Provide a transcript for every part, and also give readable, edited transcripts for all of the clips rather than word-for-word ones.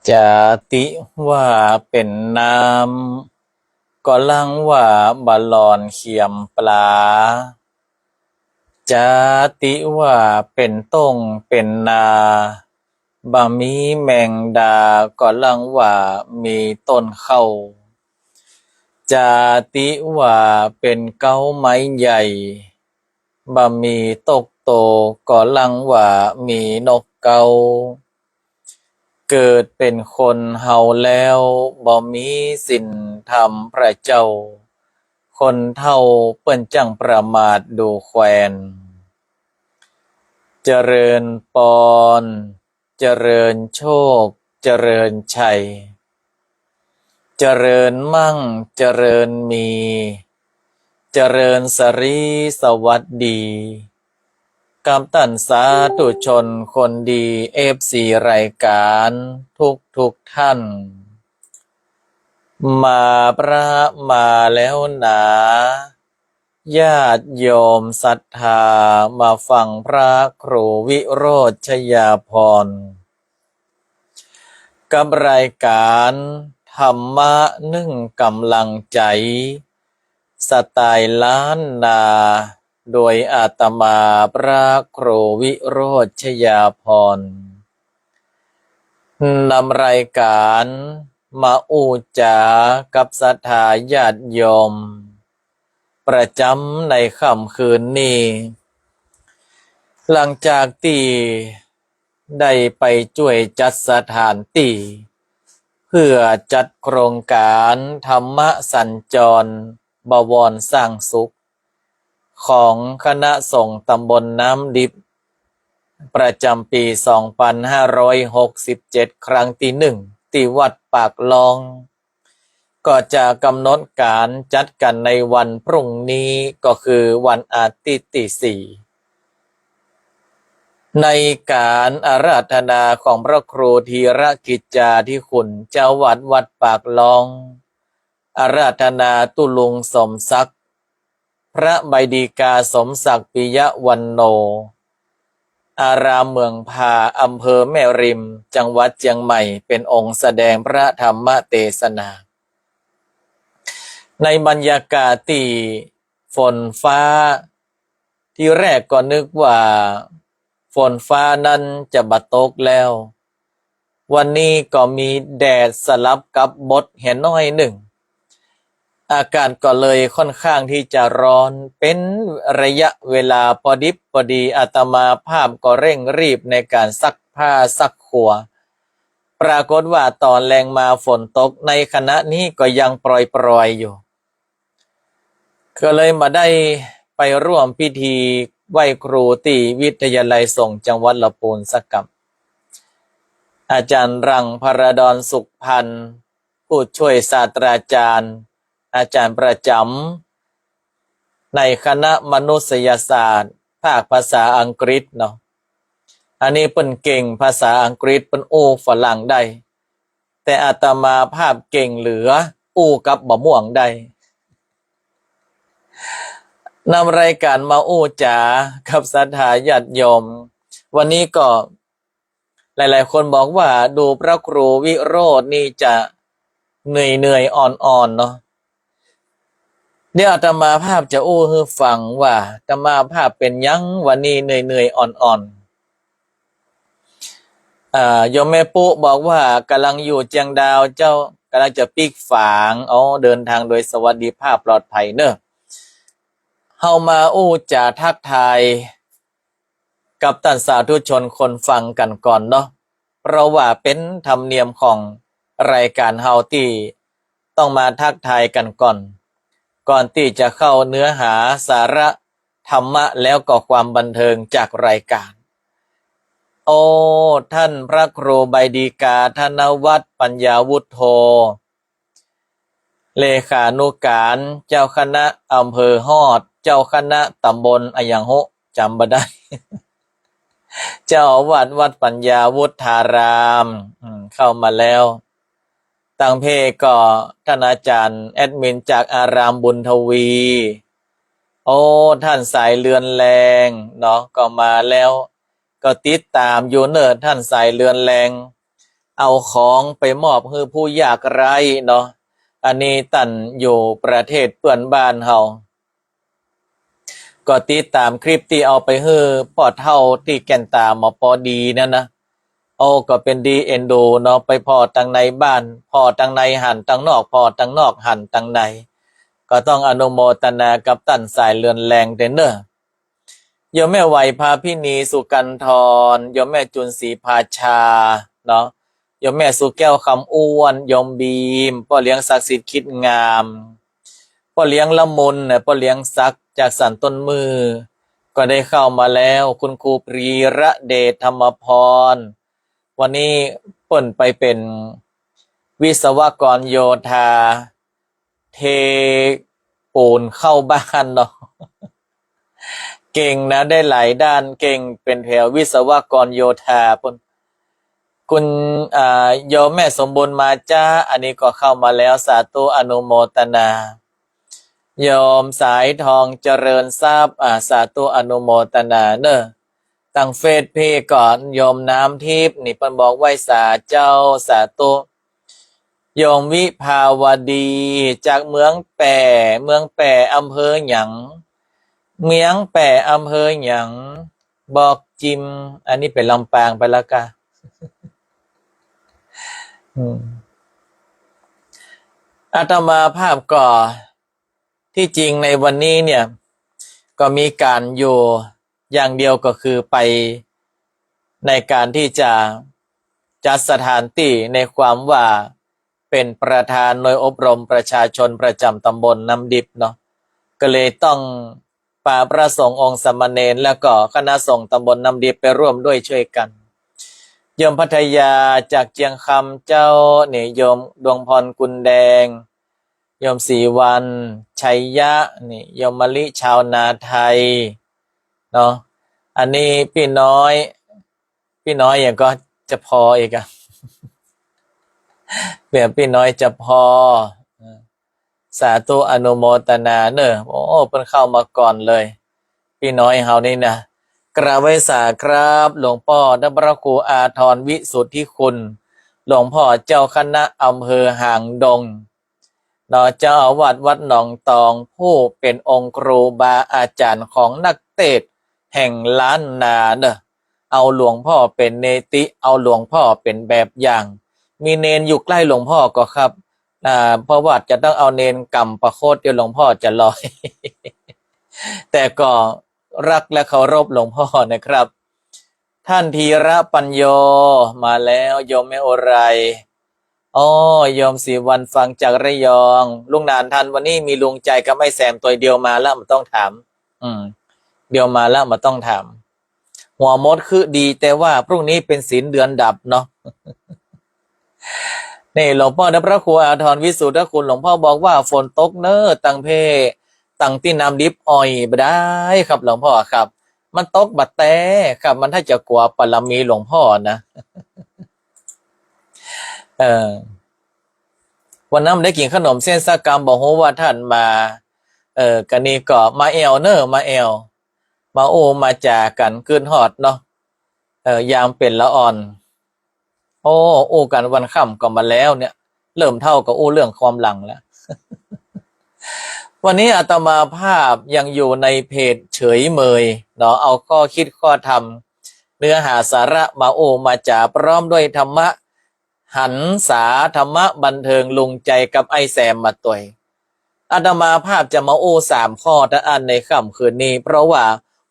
จาติว่าเป็นน้ำก็ลังว่าบาลอนเขียมปลาจาติว่าเป็นต้งเป็นนาบะมีแมงดาก็ลังว่ามีต้นเข้าจาติว่าเป็นเก้าไม้ใหญ่บะมีตกโตก็ลังว่ามีนกเกาเกิดเป็นคนเฮาแล้วบ่มีสินธรรมพระเจ้าคนเท่าเปิ้นจังประมาทดูแควนเจริญปอนเจริญโชคเจริญชัยเจริญมั่งเจริญมีเจริญสรีสวัสดีกำตันสาธุชนคนดีFCรายการทุกท่านมาพระมาแล้วหนาญาติโยมศรัทธามาฟังพระครูวิโรจน์ชยาภรณ์กับรายการธรรมะนึ่งกำลังใจสไตล์ล้านนาโดยอาตมาพระครูวิโรจน์ชยาภรณ์นำรายการมาอู้จากับศรัทธาญาติโยมประจำในค่ำคืนนี้หลังจากที่ได้ไปช่วยจัดสถานที่เพื่อจัดโครงการธรรมสัญจรบวรสร้างสุขของคณะสงฆ์ตำบลน้ำดิบประจำปี 2567 ครั้งที่ 1ที่วัดปากลองก็จะกำหนดการจัดกันในวันพรุ่งนี้ก็คือวันอาทิตย์ที่ 4ในการอาราธนาของพระครูธีรกิจจาธิคุณเจ้าวัดปากลองอาราธนาตุลุงสมศักดิ์พระใบดีกาสมศักดิ์ปิยวันโนอารามเมืองพาอำเภอแม่ริมจังหวัดเชียงใหม่เป็นองค์แสดงพระธรรมเทศนาในบรรยากาศที่ฝนฟ้าที่แรกก็นึกว่าฝนฟ้านั้นจะบัดตกแล้ววันนี้ก็มีแดดสลับกับบดเห็นน้อยหนึ่งอากาศก็เลยค่อนข้างที่จะร้อนเป็นระยะเวลาพอดิบพอดีอาตมาภาพก็เร่งรีบในการซักผ้าซักครัวปรากฏว่าตอนแรงมาฝนตกในขณะนี้ก็ยังปล่อยอยู่ก็เลยมาได้ไปร่วมพิธีไหว้ครูที่วิทยาลัยส่งจังหวัดลำพูนสักกับอาจารย์รังพระดอนสุขพันธ์ผู้ช่วยศาสตราจารย์อาจารย์ประจำในคณะมนุษยศาสตร์ภาคภาษาอังกฤษเนาะอันนี้เปิ้นเก่งภาษาอังกฤษเปิ้นอู้ฝรั่งได้แต่อาตมาภาพเก่งเหลืออู้กับบะม่วงได้นำรายการมาอู้จากับศรัทธาญาติโยมวันนี้ก็หลายๆคนบอกว่าดูพระครูวิโรจน์นี่จะเหนื่อยอ่อนเนาะเดี๋ยวอาตมาภาพจะอู้ให้ฟังว่าอาตมาภาพเป็นยังวันนี้เหนื่อยอ่อนโยมแม่ปุ๊บอกว่ากำลังอยู่เจียงดาวเจ้ากำลังจะปิกฝางเดินทางโดยสวัสดิภาพปลอดภัยเนอะเฮามาอู้จาทักทายกับท่านสาธุชนคนฟังกันก่อนเนาะเพราะว่าเป็นธรรมเนียมของรายการเฮาที่ต้องมาทักทายกันก่อนที่จะเข้าเนื้อหาสาระธรรมะแล้วก็ความบันเทิงจากรายการท่านพระครูใบดีกาธนวัฒน์ปัญญาวุฒโธเลขานุการเจ้าคณะอำเภอฮอดเจ้าคณะตำบลอะหยังโฮจำบ่ได้ เจ้าอาวาสวัดปัญญาวุฒารามเข้ามาแล้วตั้งเพก็ท่านอาจารย์แอดมินจากอารามบุญทวีท่านสายเลือนแรงเนาะก็มาแล้วก็ติดตามอยู่เนอะท่านสายเลือนแรง เอาของไปมอบให้ผู้ยากไร้เนาะอันนี้ตันอยู่ประเทศเพื่อนบ้านเฮาก็ติดตามคลิปที่เอาไปให้ปอดเท่าที่แก่นตาหมอปอดีนั่นนะก็เป็นดีเอ็นดูเนาะไปพอตังในบ้านพอตังในหันตังนอกพอตังนอกหันตังในก็ต้องอนุโมทนากับตันสายเลือนแรงเด้อเนอะโยมแม่ไหวพาพี่นีสุกันทรโยมแม่จุนศรีพาชาเนาะโยมแม่สุแก้วคำอ้วนโยมบีมพ่อเลี้ยงศักดิ์สิทธิ์คิดงามพ่อเลี้ยงละมุนพ่อเลี้ยงซักจากสันต้นมือก็ได้เข้ามาแล้วคุณครูปรีระเดชธรรมพรวันนี้เปิ่นไปเป็นวิศวกรโยธาเทปูนเข้าบ้านเนาะเก่งนะได้หลายด้านเก่งเป็นแถววิศวกรโยธาปุ่นคุณโยมแม่สมบูรณ์มาจ้าอันนี้ก็เข้ามาแล้วสาธุอนุโมทนาโยมสายทองเจริญทราบสาธุอนุโมทนาเนอะตั้งเฟซเพก่อนโยมน้ำทิพย์นี่เพิ่นบอกไว้สาเจ้าสาธุโยมวิภาวดีจากเมืองแป่อำเภอหยังเมียงแป่อำเภอหยังบอกจิมอันนี้เป็นลำปางไปแล้วกะอาตมาภาพก็ที่จริงในวันนี้เนี่ยก็มีการอยู่อย่างเดียวก็คือไปในการที่จะจัดสถานที่ในความว่าเป็นประธานหน่วยอบรมประชาชนประจำตำบลน้ำดิบเนาะก็เลยต้องพาพระสงฆ์องค์สามเณรแล้วก็คณะสงฆ์ตำบลน้ำดิบไปร่วมด้วยช่วยกันโยมพัทยาจากเจียงคำเจ้าเนี่ยโยมดวงพรกุลแดงโยมศรีวันชัยยะนี่โยมมะลิชาวนาไทยเนาะอันนี้พี่น้อยอย่างก็จะพออีกอะเปลี่ยนพี่น้อยจะพอสาธุอนุโมทนาเนอะโอ้เพิ่นเข้ามาก่อนเลยพี่น้อยเฮานี่นะกราบไหว้สาครับหลวงพ่อพระครูอาทรวิสุทธิคุณหลวงพ่อเจ้าคณะอำเภอหางดงเจ้าอาวาสวัดหนองตองผู้เป็นองค์ครูบาอาจารย์ของนักเทศน์แห่งล้านนาเนอะเอาหลวงพ่อเป็นเนติเอาหลวงพ่อเป็นแบบอย่างมีเนนอยู่ใกล้หลวงพ่อก็ครับเพราะว่าจะต้องเอาเนนกำประโคตรเดี๋ยวหลวงพ่อจะลอย แต่ก็รักและเคารพหลวงพ่อนะครับท่านธีระปัญโยมาแล้วโยมแม่โอไรโยมศรีวันฟังจากระยองลุงนานทันวันนี้มีลุงใจกับไอ้แซมตัวเดียวมาแล้วมันต้องถามเดียวมาแล้วมันต้องถามหัวมดคือดีแต่ว่าพรุ่งนี้เป็นศีลเดือนดับเนาะ นี่หลวงพ่อพระครูอาทรวิสุทธิคุณหลวงพ่อบอกว่าฝนตกเนอตังเพตังที่น้ำดิบอ่อยบ่ได้ครับหลวงพ่อครับมันตกบัดแต่ครับมันถ้าจะกลัวปรมีหลวงพ่อนะวันนั้นได้กินขนมเส้นสักกรรมบอกว่าท่านมากันนี้ก็มาแอลเนอมาแอลมาโอมาจากกันขึ้นฮอดเนาะยามเป็นละอ่อนโอ้กันวันค่ำก็มาแล้วเนี่ยเริ่มเท่ากับเรื่องความหลังแล้ว วันนี้อาตมาภาพยังอยู่ในเพจเฉยเมยเนาะเอาข้อคิดข้อธรรมเนื้อหาสาระมามาจากพร้อมด้วยธรรมะหันษาธรรมะบันเทิงลุงใจกับไอแซมมาตัวยอาตมาภาพจะมา3 ข้อท่านในค่ำคืนนี้เพราะว่า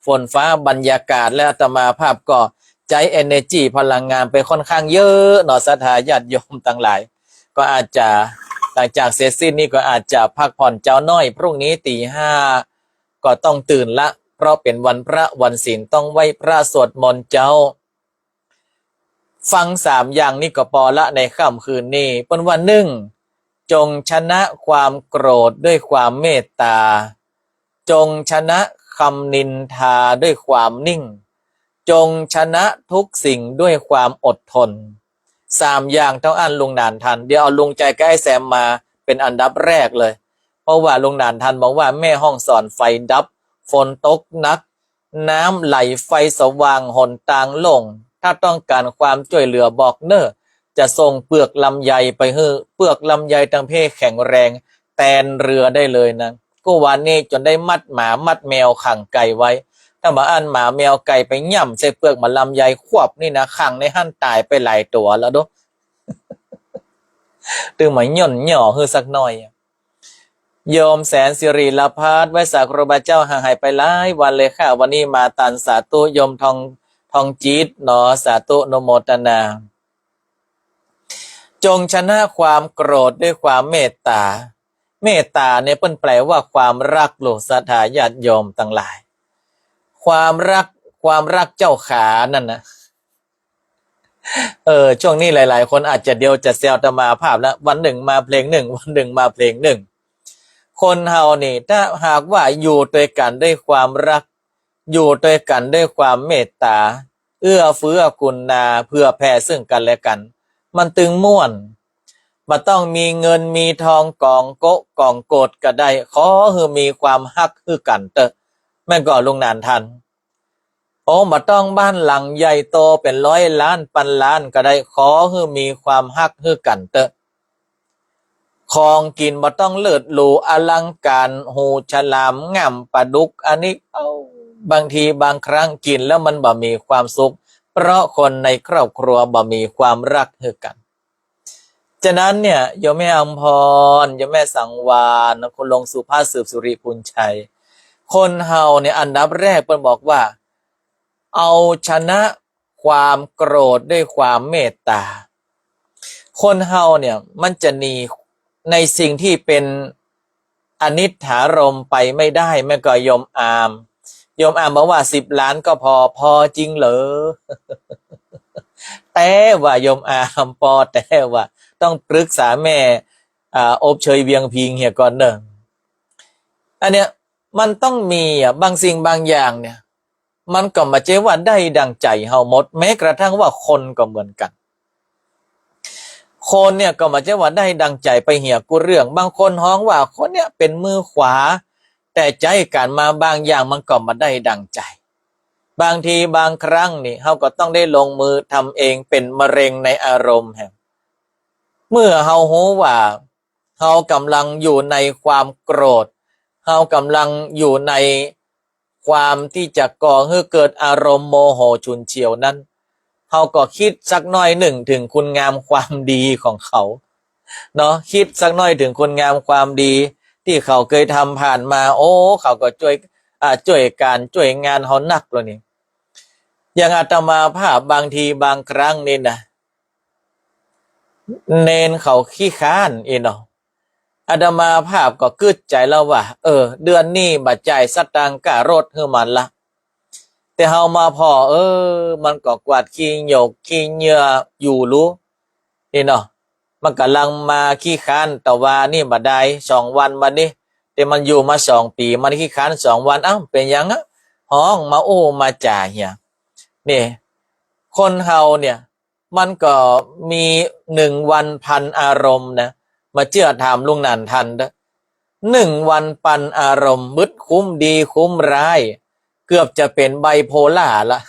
ฝนฟ้าบรรยากาศและอาตมาภาพก็ใจ energy พลังงานไปค่อนข้างเยอะเนาะศรัทธาญาติโยมทั้งหลายก็อาจจะหลังจากเสร็จสิ้นนี่ก็อาจจะพักผ่อนเจ้าน้อยพรุ่งนี้ตี 5ก็ต้องตื่นละเพราะเป็นวันพระวันศีลต้องไหว้พระสวดมนต์เจ้าฟัง3 อย่างนี่ก็พอละในค่ำคืนนี้เป็นวันจงชนะความโกรธด้วยความเมตตาจงชนะคำนินทาด้วยความนิ่งจงชนะทุกสิ่งด้วยความอดทน3 อย่างเท่าอันลุงนานทันเดี๋ยวเอาลุงใจกับไอ้แซมมาเป็นอันดับแรกเลยเพราะว่าลุงนานทันบอกว่าแม่ห้องสอนไฟดับฝนตกหนักน้ำไหลไฟสว่างหนทางลงถ้าต้องการความช่วยเหลือบอกเนอ จะส่งเปลือกลำไยไปให้เปลือกลำไยทางเพศแข็งแรงแตนเรือได้เลยนะก็วันนี้จนได้มัดหมามัดแมวขังไก่ไว้ถ้ามาอันหมาแมวไก่ไปย่ำใส่เปลือกมาลำไยควบนี่นะขังในหั่นตายไปหลายตัวแล้วดูตึงมาหย่อนหย่อฮือสักหน่อยโยมแสนสิริลาภัสไว้สักครูบาเจ้าห่างหายไปหลายวันเลยค่ะวันนี้มาตันสาธุโยมทองจีดเนาะสาธุโนโมตนาจงชนะความโกรธด้วยความเมตตาเมตตาเนี่ยเปิ้นแปลว่าความรักโลกศรัทธาญาติโยมทั้งหลายความรักเจ้าขานั่นนะช่วงนี้หลายๆคนอาจจะเดียวจะแซวตมาภาพแล้ววันหนึ่งมาเพลงหนึ่งวันหนึ่งมาเพลงหนึ่งคนเฮานี่ถ้าหากว่าอยู่ด้วยกันด้วยความรักอยู่ด้วยกันด้วยความเมตตาเอื้อเฟื้อกุณาเพื่อแผ่ซึ่งกันและกันมันตึงม่วนมาต้องมีเงินมีทองกองโกะกองโกดก็ได้ขอให้มีความฮักคือกันเตอะแม่ก็ลุงนานทันโอ้มาต้องบ้านหลังใหญ่โตเป็น100 ล้านพันล้านก็ได้ขอให้มีความฮักคือกันเตอะของกินมาต้องเลิศหรูอลังการหูฉลามง่ำปลาดุกอันนี้บางทีบางครั้งกินแล้วมันบ่มีความสุขเพราะคนในครอบครัวบ่มีความรักคือกันฉะนั้นเนี่ยโยมแม่อำพรโยมแม่สังวานคุณลงสุภาพสืบสุริพุนชัยคนเฮาเนี่ยอันดับแรกเพิ่นบอกว่าเอาชนะความโกรธด้วยความเมตตาคนเฮาเนี่ยมันจะหนีในสิ่งที่เป็นอนิจฐารมณ์ไปไม่ได้แม่ก็โยมอามบอกว่า10 ล้านก็พอจริงเหรอแต่ว่าโยมอามพอแต่ว่าต้องปรึกษาแม่อบเชยเวียงพิงเฮียก่อนเนอะอันเนี้ยมันต้องมีบางสิ่งบางอย่างเนี่ยมันก็มาเจว่าได้ดังใจเฮาหมดแม้กระทั่งว่าคนก็เหมือนกันคนเนี่ยก็มาเจว่าได้ดังใจไปเหี่ยกูเรื่องบางคนฮ้องว่าคนเนี่ยเป็นมือขวาแต่ใจการมาบางอย่างมันก็มาได้ดังใจบางทีบางครั้งนี่เฮาก็ต้องได้ลงมือทำเองเป็นมะเร็งในอารมณ์แห่งเมื่อเฮารู้ว่าเฮากำลังอยู่ในความโกรธเฮากำลังอยู่ในความที่จะก่อให้เกิดอารมณ์โมโหฉุนเฉียวนั้นเฮาก็คิดสักหน่อยหนึ่งถึงคุณงามความดีของเขาเนาะคิดสักหน่อยถึงคุณงามความดีที่เขาเคยทำผ่านมาโอ้เขาก็ช่วยการช่วยงานเขานักแล้วนี่อย่างอาตมาภาพบางทีบางครั้งนี่นะเนนเขาขี้ค้านเนาะอาตมาภาพก็กึดใจแล้วว่าเดือนนี้บัดจ่ายสตางค์กะรถให้มันละแต่เฮามาพอมันก็กวาดขี้หยกขี้เหงื่ออยู่รู้เนาะมันกำลังมาขี้ค้านแต่ว่านี่บัดได้2 วันมานี่แต่มันอยู่มา2 ปีมันขี้ค้าน2 วันเป็นยังห้องมาโอ้มาจ่าเฮียนี่คนเฮาเนี่ยมันก็มี1 วันพันอารมณ์นะมาเชื่อถามลุงนันทันเด้อ1 วันปันอารมณ์มึดคุ้มดีคุ้มร้ายเกือบจะเป็นไบโพล่าละ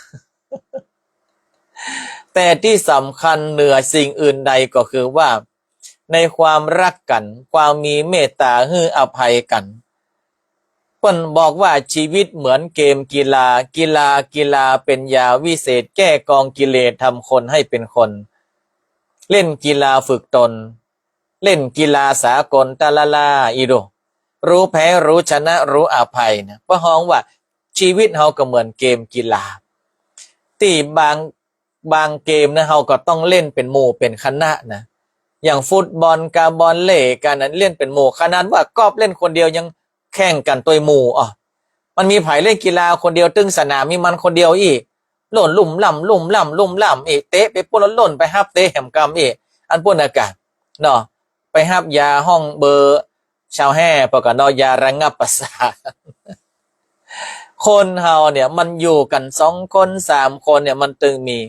แต่ที่สำคัญเหนือสิ่งอื่นใดก็คือว่าในความรักกันความมีเมตตาให้อภัยกันเพิ่นบอกว่าชีวิตเหมือนเกมกีฬาเป็นยาวิเศษแก้กองกิเลสทำคนให้เป็นคนเล่นกีฬาฝึกตนเล่นกีฬาสากลตะละลาอีโดรู้แพ้รู้ชนะรู้อภัยนะเพราะฮ้องว่าชีวิตเฮาก็เหมือนเกมกีฬาที่บางเกมนะเฮาก็ต้องเล่นเป็นหมู่เป็นคณะนะอย่างฟุตบอลกาบอลเล่กันนั้นเล่นเป็นหมู่ขนาดว่ากอบเล่นคนเดียวยังแข่งกันตัวหมู่มันมีไผเล่นกีฬาคนเดียวตึงสนามมีมันคนเดียวอีกหล่นลุ่มล่ำเตะไปปุ่นหล่นไปฮับเตะแหมกำอันปุ่นอากาศเนาะไปฮับยาห้องเบอร์ชาวแห่ปกติยาระงับประสาทคนเฮาเนี่ยมันอยู่กัน2 คน3 คนเนี่ยมันตึงมี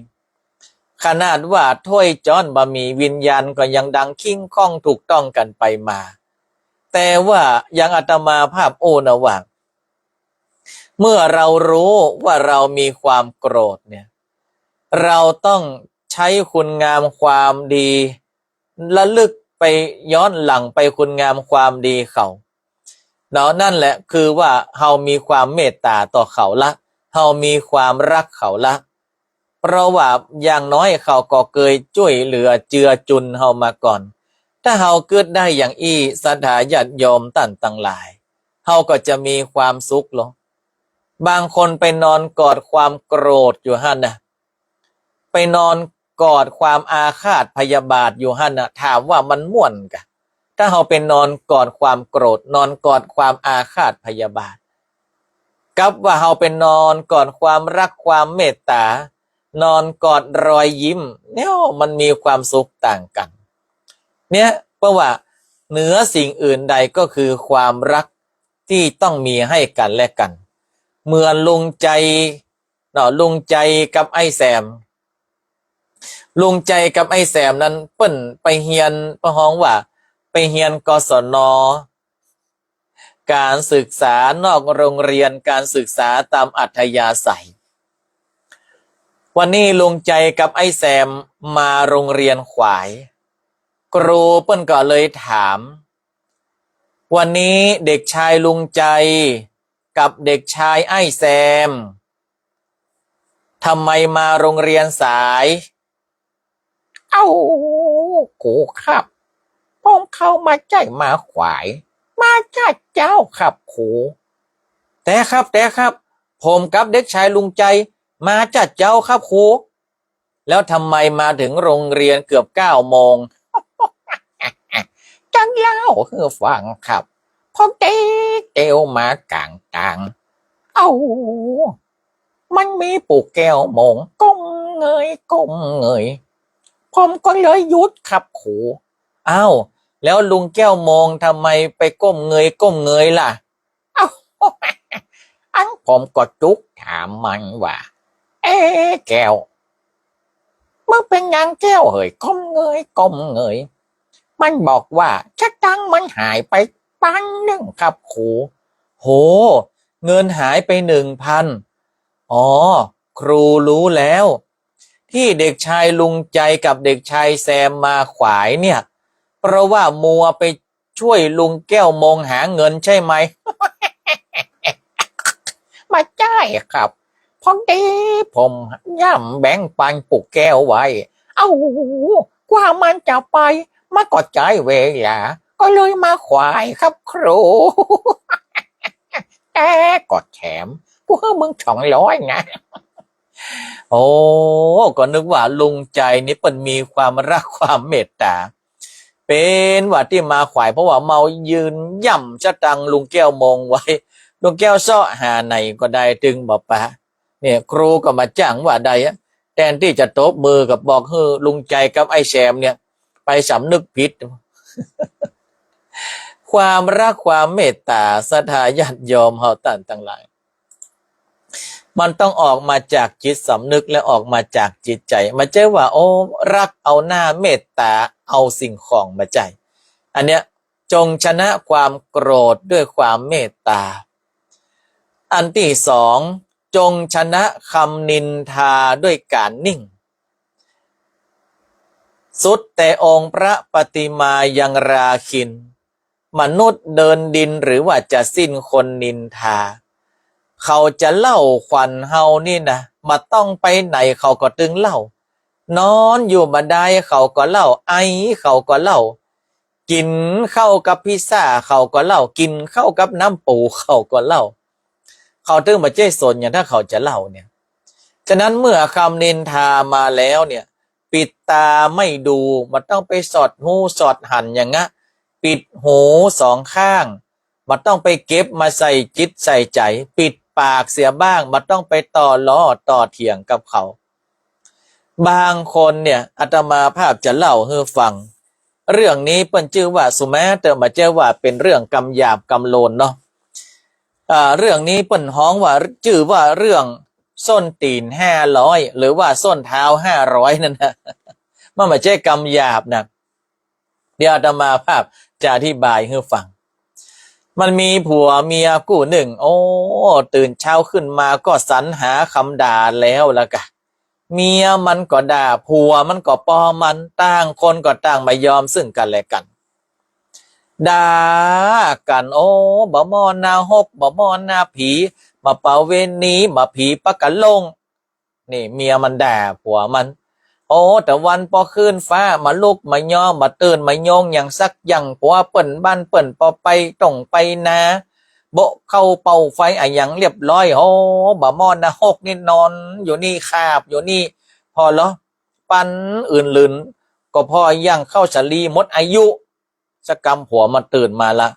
ขนาดว่าถ้วยจ้อนบะหมี่วิญญาณก็ยังดังคิ้งข้องถูกต้องกันไปมาแต่ว่ายังอาตมาภาพนะว่าเมื่อเรารู้ว่าเรามีความโกรธเนี่ยเราต้องช ใช้คุณงามความดีระลึกไปย้อนหลังไปคุณงามความดีเขาเนาะนั่นแหละคือว่าเฮามีความเมตตาต่อเขาละเฮามีความรักเขาละเพราะว่าอย่างน้อยเขาก็เคยช่วยเหลือเจือจุนเฮามาก่อนถ้าเฮาเกิดได้อย่างอี้ศรัทธาญาติโยมต่างต่างหลายเฮาก็จะมีความสุขหรอบางคนไปนอนกอดความโกรธอยู่หั่นนะไปนอนกอดความอาฆาตพยาบาทอยู่หั่นนะถามว่ามันม่วนกะถ้าเฮาเป็นนอนกอดความโกรธนอนกอดความอาฆาตพยาบาทกับว่าเฮาเป็นนอนกอดความรักความเมตตานอนกอดรอยยิ้มเนี่ยมันมีความสุขต่างกันเนี่ยเพราะว่าเหนือสิ่งอื่นใดก็คือความรักที่ต้องมีให้กันและกันเหมือนลุงใจเนาะลุงใจกับไอ้แซมลุงใจกับไอ้แซมนั้นเปิ้นไปเฮียนประฮ้องว่าไปเฮียนกศนการศึกษานอกโรงเรียนการศึกษาตามอัธยาศัยวันนี้ลุงใจกับไอ้แซมมาโรงเรียนขวายครูเปิ้นก็เลยถามวันนี้เด็กชายลุงใจกับเด็กชายไอ้แซมทำไมมาโรงเรียนสายเอ้าครูครับผมเข้ามาใจมาขวายมาจัดเจ้าครับครูแต่ครับผมกับเด็กชายลุงใจมาจัดเจ้าครับครูแล้วทำไมมาถึงโรงเรียนเกือบ9 โมงจังเล่าคือฟังครับพอเด็กเอวมากลางเอ้ามันมีปู่แก้วโมงก้มเงยผมก็เลยหยุดครับครูอ้าวแล้วลุงแก้วโมงทำไมไปก้มเงยล่ะเอ้าอันผมก็จุกถามมันว่าแก้วมึงเป็นนางแก้วเฮ้ยก้มเงยมันบอกว่าชักตังมันหายไป1,000ครับครูโหเงินหายไป1,000อ๋อครูรู้แล้วที่เด็กชายลุงใจกับเด็กชายแซมมาขวายเนี่ยเพราะว่ามัวไปช่วยลุงแก้วมงหาเงินใช่ไหม มาใช่ครับพอดีผมย่ำแบ่งปันปุกแก้วไว้เอ้ากว่ามันจะไปมาก็ใจเวลาก็เลยมาขวายครับครู แต่ก็แถมพวกมึง200นะโอ้ก็นึกว่าลุงใจนี่เป็นมีความรักความเมตตาเป็นว่าที่มาขวายเพราะว่าเมายืนย่ำชะตังลุงแก้วมงไว้ลุงแก้วซ้อหาไหนก็ได้ตึงบอกปะเนี่ยครูก็มาจ้างว่าใดแทนที่จะตบมือกับบอกเฮ้อลุงใจกับไอ้แซมเนี่ยไปสำนึกผิด ความรักความเมตตาศรัทธาญาติโยมเฮาต่างหลายมันต้องออกมาจากจิตสำนึกและออกมาจากจิตใจมาเจอว่าโอ้รักเอาหน้าเมตตาเอาสิ่งของมาใจอันเนี้ยจงชนะความโกรธด้วยความเมตตาอันที่สองจงชนะคำนินทาด้วยการนิ่งสุดแต่องค์พระปฏิมายังราคินมนุษย์เดินดินหรือว่าจะสิ้นคนนินทาเขาจะเล่าขวัญเฮานี่นะมาต้องไปไหนเขาก็ตึงเล่านอนอยู่มาได้เขาก็เล่าไอเขาก็เล่ากินข้าวกับพิซซ่าเขาก็เล่ากินข้าวกับน้ำปูเขาก็เล่าเขาตึงมาเจ้สนอย่างถ้าเขาจะเล่าเนี่ยฉะนั้นเมื่อคำนินทามาแล้วเนี่ยปิดตาไม่ดูมันต้องไปสอดหูสอดหันอย่างงี้ปิดหู2 ข้างมันต้องไปเก็บมาใส่จิตใส่ใจปิดปากเสียบ้างมันต้องไปต่อล้อต่อเถียงกับเขาบางคนเนี่ยอาตมาภาพจะเล่าให้ฟังเรื่องนี้เปิ้นชื่อว่าสุแม้แต่มาเจอว่าเป็นเรื่องกำหยาบกำโลนเนาะเรื่องนี้เปิ้นฮ้องว่าชื่อว่าเรื่องส้นตีน500หรือว่าส้นเท้า500นั่นนะมันไม่ใช่กำหยาบนะเดี๋ยวอาตมาภาพจะอธิบายให้ฟังมันมีผัวเมียคู่หนึ่งโอ้ตื่นเช้าขึ้นมาก็สรรหาคำด่าแล้วล่ะกะ เมียมันก็ด่าผัวมันก็ปอมันต่างคนก็ต่างไม่ยอมซึ่งกันและกันด่ากันโอ้บ่มอนนาหกบ่มอนนาผีมาเป่าเวนี้มาผีปะกะลงนี่เมียมันด่าผัวมันโอ้แต่วันพอคืนฟ้ามาลุกมาย่อมาตื่นมาโยงอย่างสักอย่างผัวเปิ่นบ้านเปิ่นพอไปต้องไปนะโบเข้าเป่าไฟอะอย่างเรียบร้อยโอ้บ่มอนนาหกนี่นอนอยู่นี่คาบอยู่นี่พอเหรอปันอื่นลืนก็พอย่างเข้าชลีมดอายุสกรรมผัวมันตื่นมาละ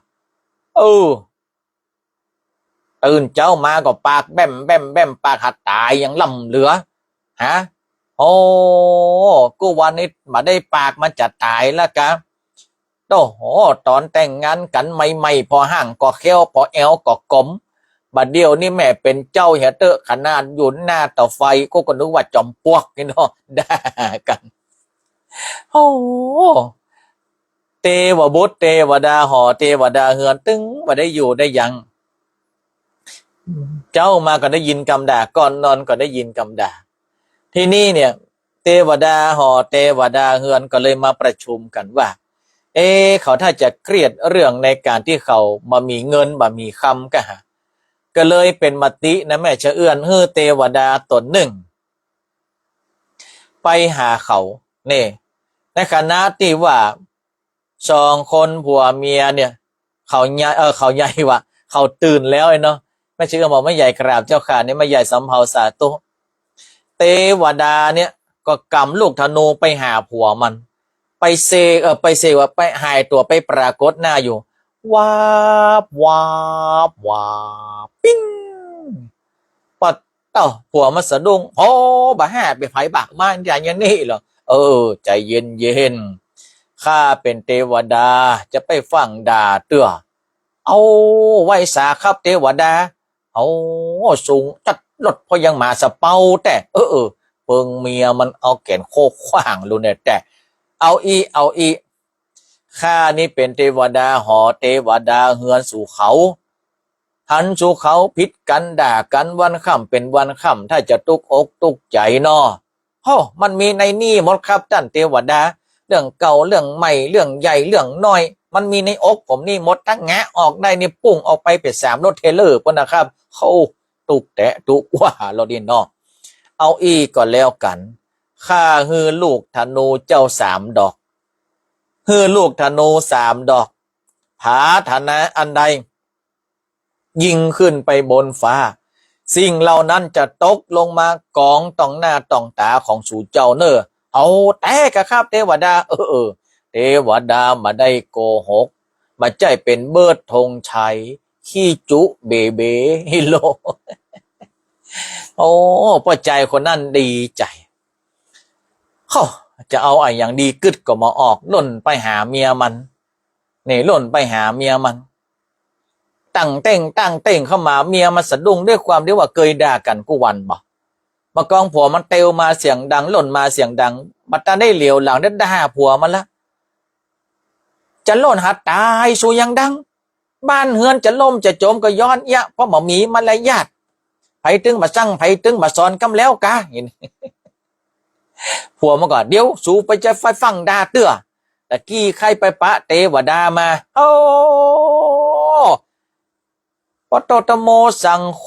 ตื่นเจ้ามาก็ปากแบมแบมแบมปากหัดตายยังล่ำเหลือฮะโอ้กูวันนี้มาได้ปากมันจะตายแล้วกะโอ้โหตอนแต่งงานกันใหม่ๆพอห่างก็เขี้ยวพอแอวก็กลมบัดเดียวนี่แม่เป็นเจ้าเฮเตอร์ขนาดอยู่หน้าต่อไฟก็นึกว่าจอมปลวกนี่เนาะด่ากันโอ้เทวบุตรเทวดาหอเทวดาเฮือนตึงมาได้อยู่ได้ยังเจ้ามาก็ได้ยินคำด่าก่อนนอนก็ได้ยินคำด่าที่นี่เนี่ยเทวดาหอเทวดาเฮือนก็เลยมาประชุมกันว่าเขาถ้าจะเครียดเรื่องในการที่เขามามีเงินมามีคำก็เลยเป็นมตินะแม่เชื่อเอื้อนฮือเทวดาตนหนึ่งไปหาเขาเนี่ยในคณะที่ว่าสองคนผัวเมียเนี่ยเขาใหญ่เขาใหญ่ว่ะเขาตื่นแล้วเนาะไม่เชื่อบอกไม่ใหญ่กราบเจ้าค่ะนี่ไม่ใหญ่สำเภาสาธุเทวดาเนี่ยก็กำลูกธนูไปหาผัวมันไปเซว่าไปหายตัวไปปรากฏหน้าอยู่วาบวาบวาบปิ้งปัดผัวมันสะดุ้งโอ้บ่าแห่ไปไผบักมาอย่างนี้เหรอใจเย็นเย็นข้าเป็นเทวดาจะไปฟังด่าเตื้อเอาไว้สาครับเทวดาเอาสูงจัดรถพอยังมาสะเปาแต่เปิงเมียมันเอาแขนโคกขว้างลูเนี่ยแต่เอาอีข้านี่เป็นเทวดาหอเทวดาเฮือนสู่เขาหันสู่เขาพิษกันด่ากันวันค่ำเป็นวันค่ำถ้าจะตุกอกตุกใจนอมันมีในนี่หมดครับท่านเทวดาเรื่องเก่าเรื่องใหม่เรื่องใหญ่เรื่องน้อยมันมีในอกผมนี่หมดทั้งแงะออกได้นี่ปุ่งออกไปเป็น3รถเทเลอร์ป่ะนะครับเขาตุกแตะตุกว่าเราดีนอเอาอีก่อนแล้วกันข้าฮือลูกธนูเจ้า3 ดอกฮือลูกธนู3 ดอกผาธนะอันใดยิงขึ้นไปบนฟ้าสิ่งเหล่านั้นจะตกลงมากองต่องหน้าต่องตาของสู่เจ้าเนอเอาแต่กะครับเทวดาเทวดามาได้โกหกมาใจเป็นเบิดธงชัยขี้จุเบเบฮิโลพ่อใจคนนั้นดีใจจะเอาอย่างดีกึดก็มาออกล่นไปหาเมียมันนี่ล่นไปหาเมียมันตั้งเต้งเข้ามาเมียมันสะดุ้งด้วยความที่ว่าเคยด่ากันกูวันบ่มากองผัวมันเตวมาเสียงดังล่นมาเสียงดังบัดตาได้เหลียวหลังได้ด่าผัวมันละจะล่นหาตายสู่ยังดังบ้านเฮือนจะล่มจะโจมก็ย้อนยะเพราะหมอมีมารยาทไผตึงมาสั่งไผตึงมาสอนกำแล้วกะผัวมันก็เดี๋ยวสู่ไปจะไฟฟังด่าเตื้อตะกี้ใครไปปะเทวดามาปตตโมสังโฆ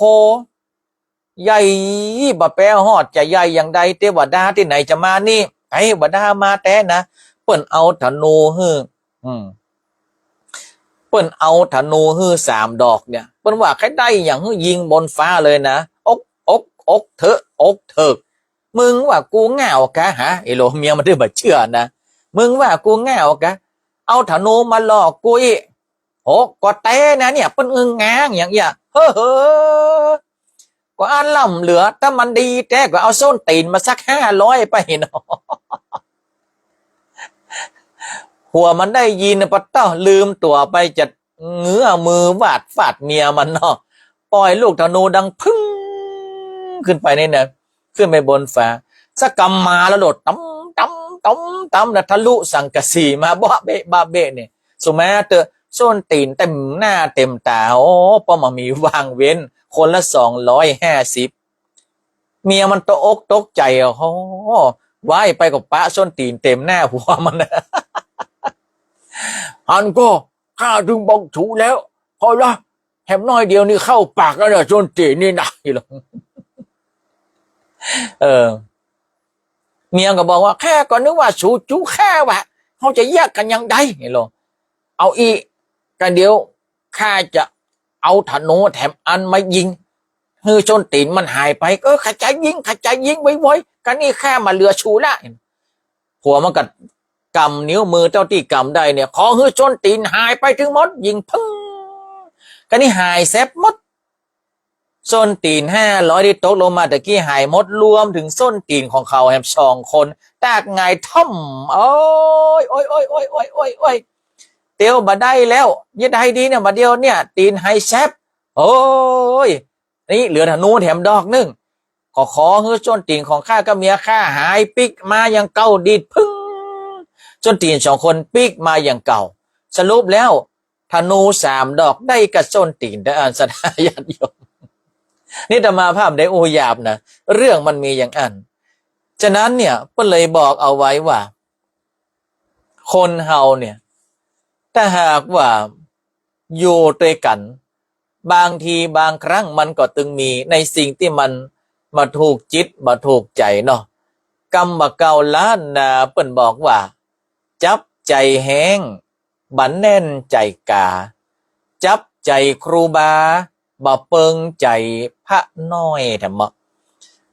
ใหญ่บะแปฮอดจะใหญ่อย่างใดเทวดาที่ไหนจะมานี่เทวดามาแต่นะเปิ้นเอาธนูเปิ้นเอาธนู3 ดอกเนี่ยเปิ้นว่าใครได้อย่างยิงบนฟ้าเลยนะอกเถอะมึงว่ากูง่าวกะฮะไอ้โลเมียมันได้บ่เชื่อนะมึงว่ากูง่าวกะเอาธนูมาหลอกกูอีก็เต้นะเนี่ยเปิ้นงางอย่างเงี้ยก็อันล่ำเหลือถ้ามันดีแท้ก็เอาส้นตีนมาสัก500ไปเนาะหัวมันได้ยินปะต้อลืมตัวไปจะเงื้อมือวาดฟาดเมียมันเนาะปล่อยลูกธนูดังพึ่งขึ้นไปนี่นะขึ้นไปบนฟ้าสกรรมมาแล้วโดดตั้มนะทะลุสังกะสีมาบ้าเบะเนี่ยสมัยเตอส้นตีนเต็มหน้าเต็มตาป้อมามีวางเว้นคนละ250 เมียมันตกอกตกใจโอ้ว่ายไปกับปะส้นตีนเต็มหน้าผัวมันนะอันก็ข้าถึงบอกถูแล้วพอละแถมน้อยเดียวนี่เข้าปากแล้วเนี่ยส้นตีนนี่นะอีหลงเมียก็บอกว่าแค่ก็นึกว่าสูจูแค่วะเขาจะแยกกันยังไงไงหรอเอาอีกันเดียวข้าจะเอาธนูแถมอันมายิงฮือชนตีนมันหายไปข้าจะยิงไว้กันนี่แค่มาเรือชูละผัวมันก็กำนิ้วมือเจ้าที่กำได้เนี่ยขอฮือชนตีนหายไปถึงหมดยิงพึ่งกันนี่หายแซบหมดส้นตีน500ที่ตกลงมาตะกี้หายหมดรวมถึงส้นตีนของเขาแฮม2 คนตากไงท่อมโอ้ยเตียวมาได้แล้วยัดให้ดีเนี่ยมาเดียวเนี่ยตีนไฮแซบโอ้ยนี่เหลือธนูแถมดอกนึงขอฮื้อส้นตีนของข้ากับเมียข้าหายปิกมาอย่างเก่าดีดพึ่งส้นตีน2 คนปิกมาอย่างเก่าสรุปแล้วธนู3 ดอกได้กับส้นตีนได้อันสดายาติโยมนี่ธรรมาภาพได้โอหยาบนะเรื่องมันมีอย่างอันฉะนั้นเนี่ยก็เลยบอกเอาไว้ว่าคนเฮาเนี่ยถ้าหากว่าอยู่ด้วยกันบางทีบางครั้งมันก็ตึงมีในสิ่งที่มันมาถูกจิตมาถูกใจเนาะกรรมเก่าล้านนาเปิ้นบอกว่าจับใจแห้งบันแน่นใจกาจับใจครูบาบ่เปิงใจพระน้อยแถม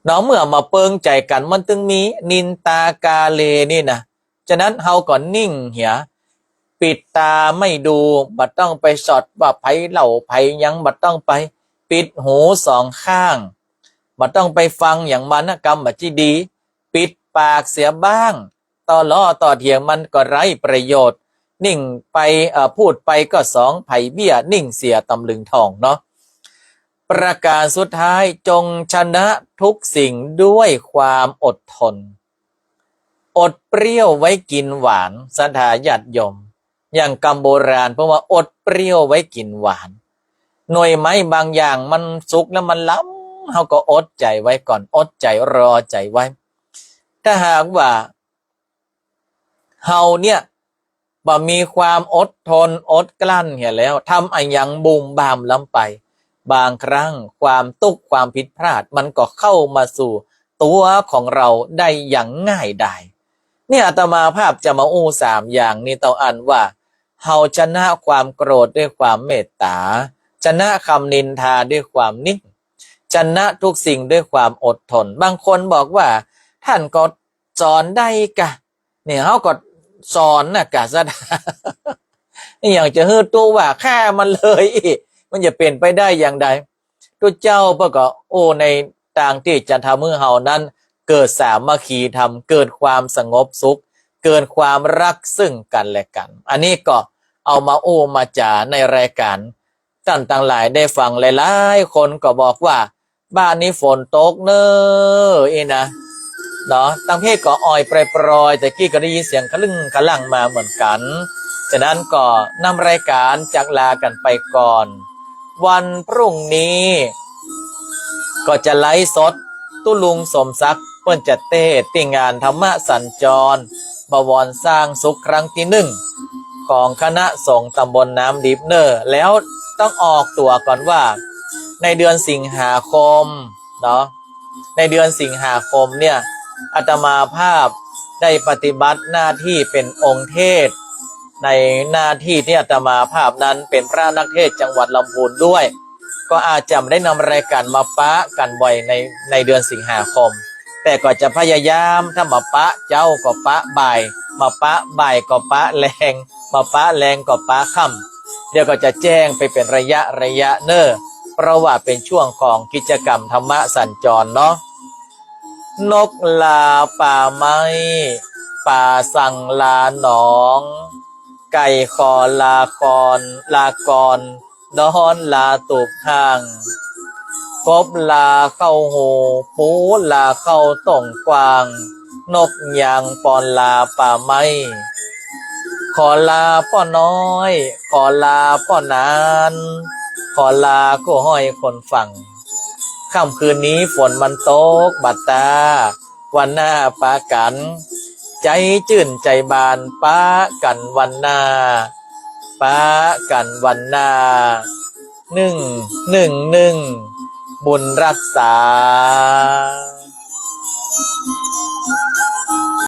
เนาะเมื่อมาเปิงใจกันมันตึงมีนินตากาเลนี่นะฉะนั้นเฮาก่อนนิ่งเหียปิดตาไม่ดูบัดต้องไปสอดว่าไผเหล่าไผยังบัดต้องไปปิดหู2 ข้างบัดต้องไปฟังอย่างมันกรรมบัดที่ดีปิดปากเสียบ้างต่อล้อต่อเถียงมันก็ไร้ประโยชน์นิ่งไปพูดไปก็2 ไผ่เบี้ยนิ่งเสียตำลึงทองเนาะประการสุดท้ายจงชนะทุกสิ่งด้วยความอดทนอดเปรี้ยวไว้กินหวานสัทธาญาติโยมอย่างกรรมโบราณเพราะว่าอดเปรี้ยวไว้กินหวานหน่วยไม้บางอย่างมันสุกแล้วมันล้ำเขาก็อดใจไว้ก่อนอดใจรอใจไว้ถ้าหากว่าเฮาเนี่ยบ่มีความอดทนอดกลั้นเหี่ยแล้วทำอะไรอย่างบุ่มบามล้ำไปบางครั้งความตุกความผิดพลาดมันก็เข้ามาสู่ตัวของเราได้อย่างง่ายดายเนี่ยอาตมาภาพจะมา3 อย่างนี้ต้องอ่านว่าเฮาชนะความโกรธด้วยความเมตตาชนะคำนินทาด้วยความนิ่งชนะทุกสิ่งด้วยความอดทนบางคนบอกว่าท่านก็สอนได้กะเนี่ยเฮาก็สอนน่ะกะซะนี่อย่างจะฮือตัวว่าแค่มันเลยมันจะเป็นไปได้อย่างใดตัวเจ้าเพื่อก็ในต่างที่จะทำให้เฮานั้นเกิดสามัคคีธรรมเกิดความสงบสุขเกิดความรักซึ่งกันและกันอันนี้ก็เอามามาจาในรายการท่านต่างหลายได้ฟังหลายๆคนก็บอกว่าบ้านนี้ฝนตกเนอะนะเนาะตั้งเพศก็อ่อยปรอยแต่กี้ก็ได้ยินเสียงคลึ่งคลั่งมาเหมือนกันฉะนั้นก็นำรายการจากลากันไปก่อนวันพรุ่งนี้ก็จะไลฟ์สดตุลุงสมศักดิ์เปิ้นจะเทศน์ที่งานธรรมะสัญจรบวรสร้างสุขครั้งที่1ของคณะสงฆ์ตำบลน้ำดิบเนอร์แล้วต้องออกตัวก่อนว่าในเดือนสิงหาคมเนาะในเดือนสิงหาคมเนี่ยอาตมาภาพได้ปฏิบัติหน้าที่เป็นองค์เทศในหน้าที่ที่อาตมาภาพนั้นเป็นพระนักเทศจังหวัดลำพูนด้วยก็อาจจะไม่ได้นำรายการมาปะกันบ่อยในเดือนสิงหาคมแต่ก็จะพยายามถ้ามาปะเจ้าก็ปะบ่ายมาปะบ่ายก็ปะแรงมาปะแรงก็ปะค่ำเดี๋ยวก็จะแจ้งไปเป็นระยะเนอะเพราะว่าเป็นช่วงของกิจกรรมธรรมะสัญจรเนาะนกลาป่าไม้ป่าสั่งลาหนองไก่คอลากรนอนลาตูบห่างกบลาเข้าหูปูลาเข้าต่งกวางนกยางปอนลาป่าไม้ขอลาป้อน้อยขอลาป้อนานขอลาก็ห้อยคนฟัง ค่ำคืนนี้ฝนมันตกบัดตาวันหน้าปากัน ใจจื่นใจบานป้ากันวันหน้าป้ากันวันหน้า111บุญรักษา